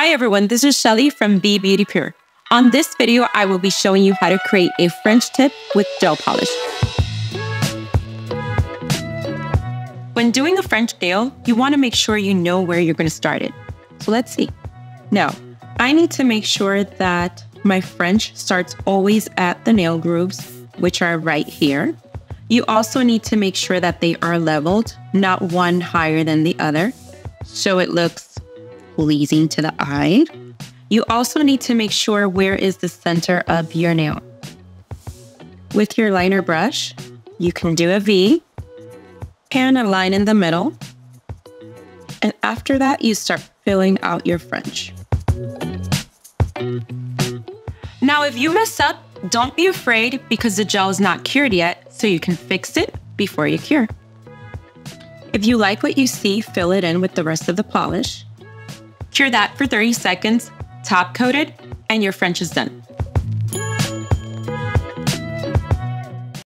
Hi everyone, this is Chelly from Be Beauty Pure. On this video, I will be showing you how to create a French tip with gel polish. When doing a French nail, you want to make sure you know where you're going to start it. So let's see. Now, I need to make sure that my French starts always at the nail grooves, which are right here. You also need to make sure that they are leveled, not one higher than the other, so it looks pleasing to the eye. You also need to make sure where is the center of your nail. With your liner brush, you can do a V and a line in the middle. And after that, you start filling out your French. Now, if you mess up, don't be afraid because the gel is not cured yet, so you can fix it before you cure. If you like what you see, fill it in with the rest of the polish. Cure that for 30 seconds, top coat it, and your French is done.